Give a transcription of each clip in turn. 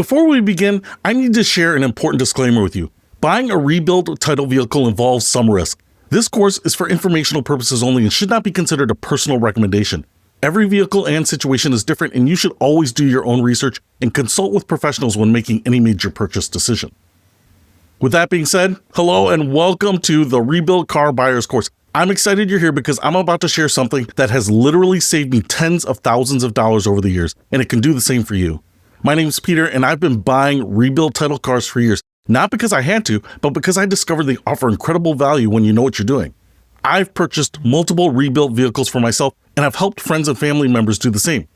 Before we begin, I need to share an important disclaimer with you. Buying a rebuilt title vehicle involves some risk. This course is for informational purposes only and should not be considered a personal recommendation. Every vehicle and situation is different, and you should always do your own research and consult with professionals when making any major purchase decision. With that being said, hello and welcome to the Rebuilt Car Buyer's Course. I'm excited you're here because I'm about to share something that has literally saved me tens of thousands of dollars over the years, and it can do the same for you. My name is Peter, and I've been buying rebuilt title cars for years, not because I had to, but because I discovered they offer incredible value when you know what you're doing. I've purchased multiple rebuilt vehicles for myself, and I've helped friends and family members do the same.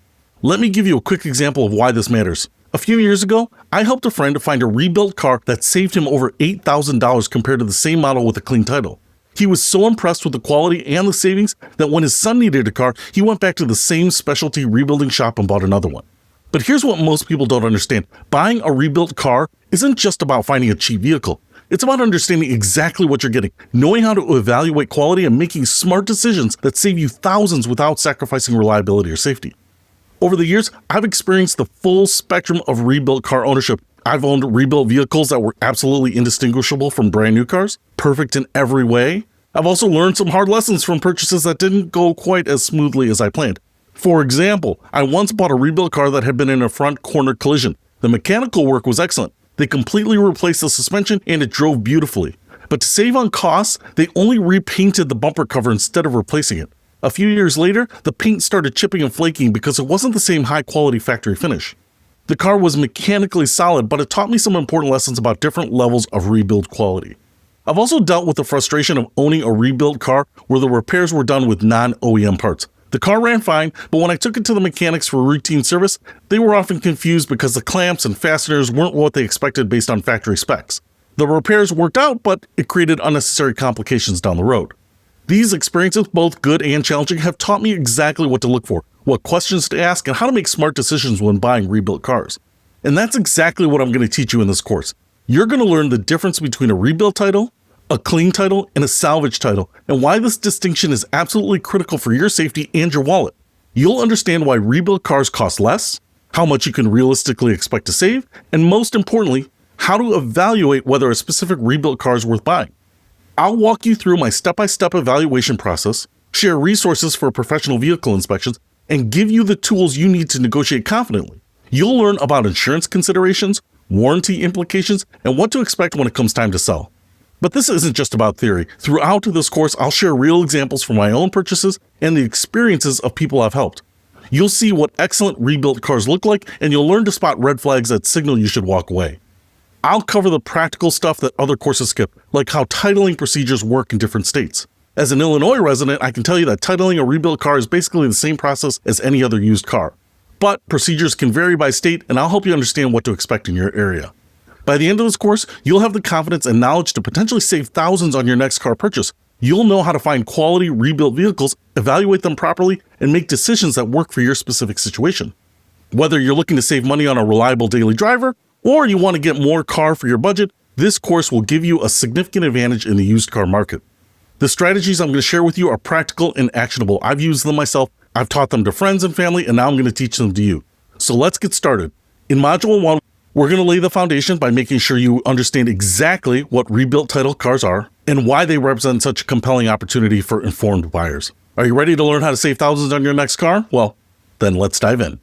Let me give you a quick example of why this matters. A few years ago, I helped a friend to find a rebuilt car that saved him over $8,000 compared to the same model with a clean title. He was so impressed with the quality and the savings that when his son needed a car, he went back to the same specialty rebuilding shop and bought another one. But here's what most people don't understand. Buying a rebuilt car isn't just about finding a cheap vehicle. It's about understanding exactly what you're getting, knowing how to evaluate quality, and making smart decisions that save you thousands without sacrificing reliability or safety. Over the years, I've experienced the full spectrum of rebuilt car ownership. I've owned rebuilt vehicles that were absolutely indistinguishable from brand new cars, perfect in every way. I've also learned some hard lessons from purchases that didn't go quite as smoothly as I planned. For example, I once bought a rebuilt car that had been in a front corner collision. The mechanical work was excellent. They completely replaced the suspension and it drove beautifully. But to save on costs, they only repainted the bumper cover instead of replacing it. A few years later, the paint started chipping and flaking because it wasn't the same high-quality factory finish. The car was mechanically solid, but it taught me some important lessons about different levels of rebuild quality. I've also dealt with the frustration of owning a rebuilt car where the repairs were done with non-OEM parts. The car ran fine, but when I took it to the mechanics for routine service, they were often confused because the clamps and fasteners weren't what they expected based on factory specs. The repairs worked out, but it created unnecessary complications down the road. These experiences, both good and challenging, have taught me exactly what to look for, what questions to ask, and how to make smart decisions when buying rebuilt cars. And that's exactly what I'm going to teach you in this course. You're going to learn the difference between a rebuilt title, a clean title, and a salvage title, and why this distinction is absolutely critical for your safety and your wallet. You'll understand why rebuilt cars cost less, how much you can realistically expect to save, and most importantly, how to evaluate whether a specific rebuilt car is worth buying. I'll walk you through my step-by-step evaluation process, share resources for professional vehicle inspections, and give you the tools you need to negotiate confidently. You'll learn about insurance considerations, warranty implications, and what to expect when it comes time to sell. But this isn't just about theory. Throughout this course, I'll share real examples from my own purchases and the experiences of people I've helped. You'll see what excellent rebuilt cars look like, and you'll learn to spot red flags that signal you should walk away. I'll cover the practical stuff that other courses skip, like how titling procedures work in different states. As an Illinois resident, I can tell you that titling a rebuilt car is basically the same process as any other used car. But procedures can vary by state, and I'll help you understand what to expect in your area. By the end of this course, you'll have the confidence and knowledge to potentially save thousands on your next car purchase. You'll know how to find quality rebuilt vehicles, evaluate them properly, and make decisions that work for your specific situation. Whether you're looking to save money on a reliable daily driver, or you want to get more car for your budget, this course will give you a significant advantage in the used car market. The strategies I'm going to share with you are practical and actionable. I've used them myself, I've taught them to friends and family, and now I'm going to teach them to you. So let's get started. In Module 1, we're going to lay the foundation by making sure you understand exactly what rebuilt title cars are and why they represent such a compelling opportunity for informed buyers. Are you ready to learn how to save thousands on your next car? Well, then let's dive in.